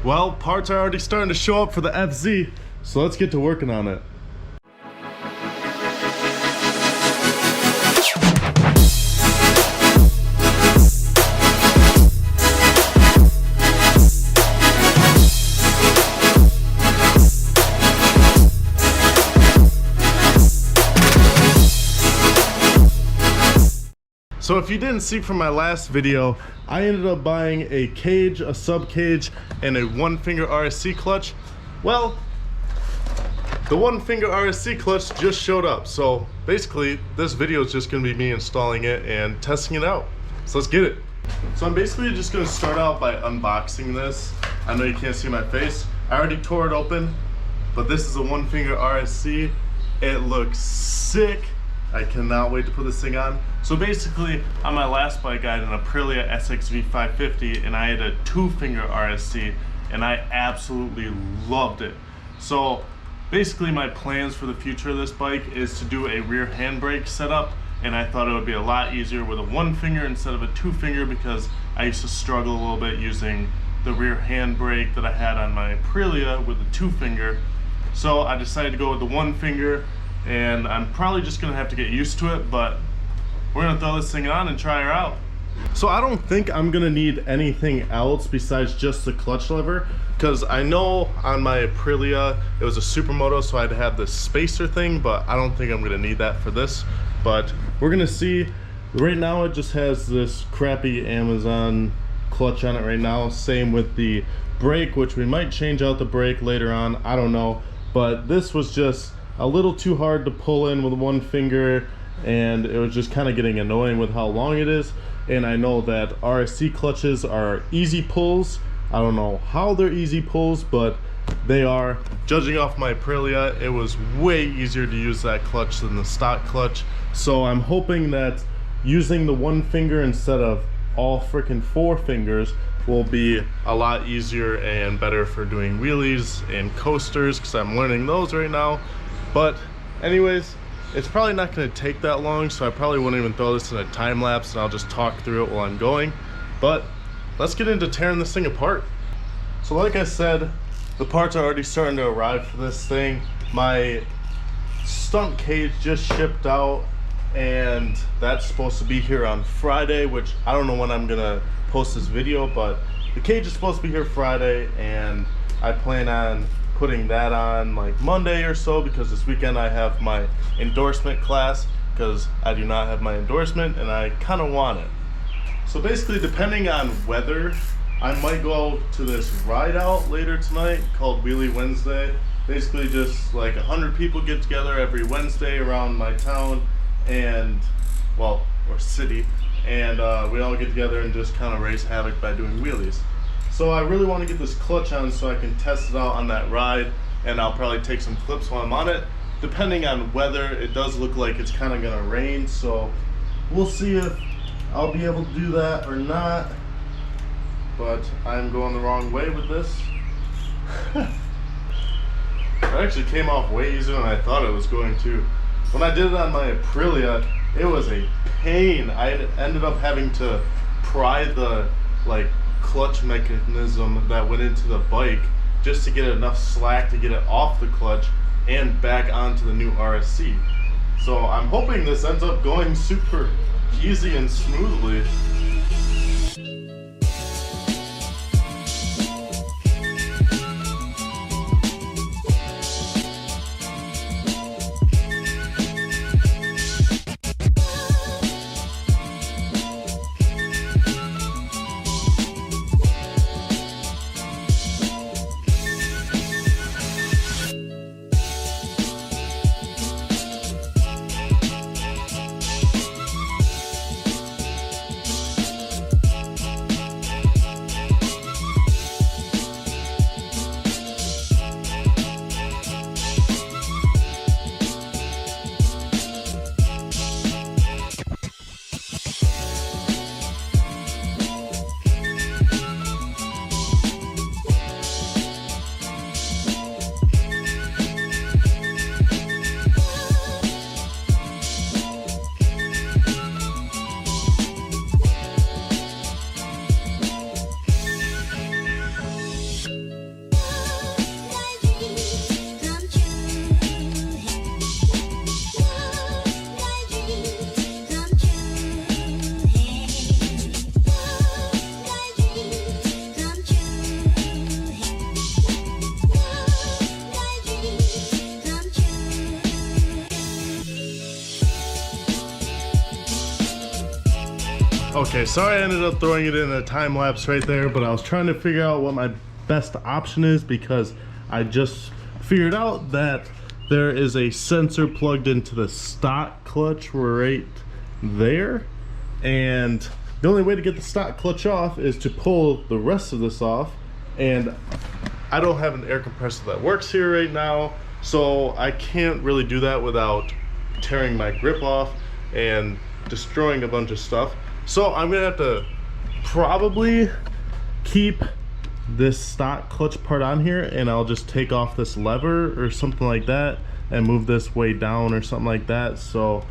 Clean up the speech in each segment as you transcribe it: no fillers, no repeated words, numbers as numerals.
Well, parts are already starting to show up for the FZ, so let's get to working on it. So if you didn't see from my last video, I ended up buying a cage, a sub cage, and a one finger Rsc clutch. Well, the one finger Rsc clutch just showed up. So basically this video is just gonna be me installing it and testing it out. So let's get it. So I'm basically just gonna start out by unboxing this. I know you can't see my face. I already tore it open, but this is a one finger Rsc. It looks sick. I cannot wait to put this thing on. So basically, on my last bike, I had an Aprilia SXV 550 and I had a two finger Rsc and I absolutely loved it. So basically my plans for the future of this bike is to do a rear handbrake setup, and I thought it would be a lot easier with a one finger instead of a two finger because I used to struggle a little bit using the rear handbrake that I had on my Aprilia with the two finger. So I decided to go with the one finger, and I'm probably just gonna have to get used to it, but we're gonna throw this thing on and try her out. So I don't think I'm gonna need anything else besides just the clutch lever, because I know on my Aprilia it was a supermoto, so I'd have this spacer thing, but I don't think I'm gonna need that for this. But we're gonna see. Right now it just has this crappy Amazon clutch on it right now. Same with the brake, which we might change out the brake later on, I don't know. But this was just a little too hard to pull in with one finger, and it was just kind of getting annoying with how long it is. And I know that Rsc clutches are easy pulls. I don't know how they're easy pulls, but they are. Judging off my Aprilia, it was way easier to use that clutch than the stock clutch. So I'm hoping that using the one finger instead of all freaking four fingers will be a lot easier and better for doing wheelies and coasters, because I'm learning those right now. But anyways, it's probably not going to take that long, so I probably won't even throw this in a time lapse, and I'll just talk through it while I'm going. But let's get into tearing this thing apart. So like I said, the parts are already starting to arrive for this thing. My stunt cage just shipped out, and that's supposed to be here on Friday, which I don't know when I'm gonna post this video, but the cage is supposed to be here Friday, and I plan on putting that on like Monday or so, because this weekend I have my endorsement class, because I do not have my endorsement and I kind of want it. So basically, depending on weather, I might go to this ride out later tonight called Wheelie Wednesday. Basically just like 100 people get together every Wednesday around my town, and well, or city, and we all get together and just kind of race havoc by doing wheelies. So I really want to get this clutch on so I can test it out on that ride, and I'll probably take some clips while I'm on it. Depending on weather, it does look like it's kind of gonna rain, so we'll see if I'll be able to do that or not. But I'm going the wrong way with this. It actually came off way easier than I thought it was going to. When I did it on my Aprilia, it was a pain. I ended up having to pry the clutch mechanism that went into the bike just to get enough slack to get it off the clutch and back onto the new Rsc. So I'm hoping this ends up going super easy and smoothly. Okay, sorry I ended up throwing it in a time lapse right there, but I was trying to figure out what my best option is because I just figured out that there is a sensor plugged into the stock clutch right there, and the only way to get the stock clutch off is to pull the rest of this off, and I don't have an air compressor that works here right now, so I can't really do that without tearing my grip off and destroying a bunch of stuff. So I'm gonna have to probably keep this stock clutch part on here, and I'll just take off this lever or something like that and move this way down or something like that. So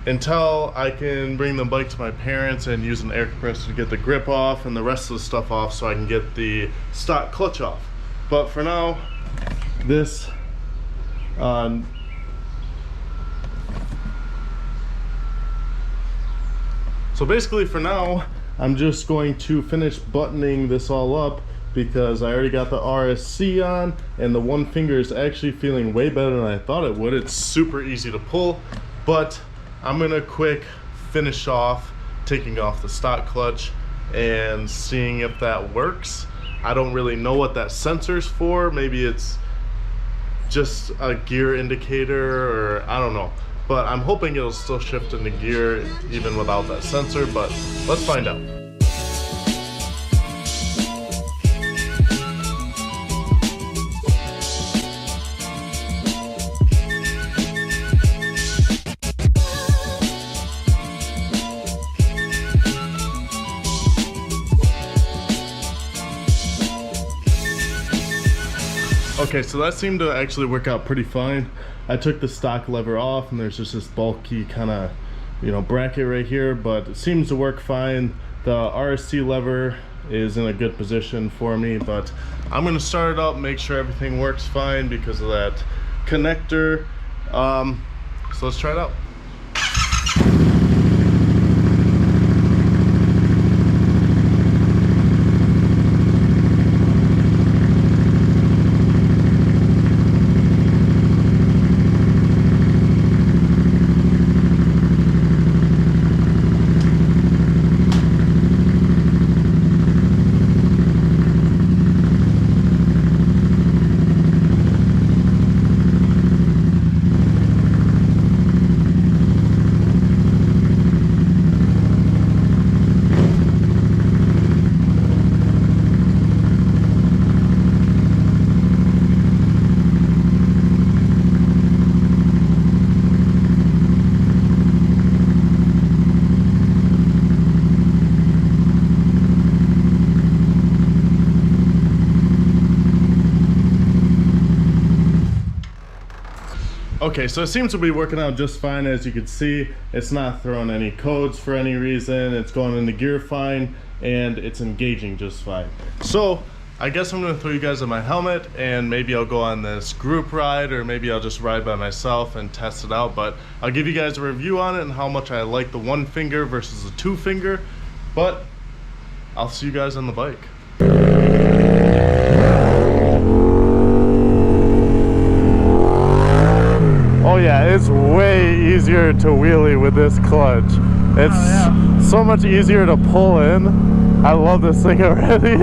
until I can bring the bike to my parents and use an air compressor to get the grip off and the rest of the stuff off so I can get the stock clutch off. But for now, this so basically for now, I'm just going to finish buttoning this all up because I already got the RSC on, and the one finger is actually feeling way better than I thought it would. It's super easy to pull, but I'm gonna quick finish off taking off the stock clutch and seeing if that works. I don't really know what that sensor's for. Maybe it's just a gear indicator, or I don't know. But I'm hoping it'll still shift into gear even without that sensor, but let's find out. Okay, so that seemed to actually work out pretty fine. I took the stock lever off and there's just this bulky kind of, you know, bracket right here, but it seems to work fine. The Rsc lever is in a good position for me, but I'm gonna start it up, make sure everything works fine because of that connector. So let's try it out. Okay, so it seems to be working out just fine. As you can see, it's not throwing any codes for any reason. It's going into gear fine, and it's engaging just fine. So I guess I'm gonna throw you guys on my helmet, and maybe I'll go on this group ride, or maybe I'll just ride by myself and test it out. But I'll give you guys a review on it and how much I like the one finger versus the two finger. But I'll see you guys on the bike. Oh yeah, it's way easier to wheelie with this clutch. It's so much easier to pull in. I love this thing already.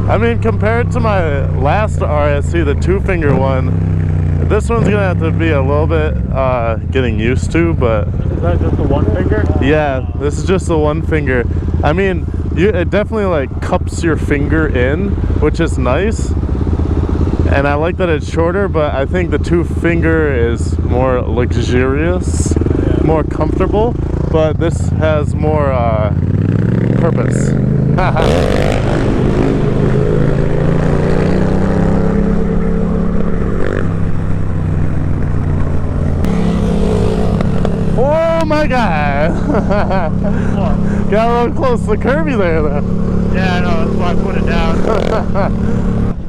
I mean, compared to my last RSC, the two finger one, this one's gonna have to be a little bit getting used to, but... Is that just the one finger? Yeah, this is just the one finger. I mean, it definitely like cups your finger in, which is nice. And I like that it's shorter, but I think the two finger is more luxurious, more comfortable, but this has more purpose. Oh my god! Got a little close to the curvy there though. Yeah, I know, that's why I put it down.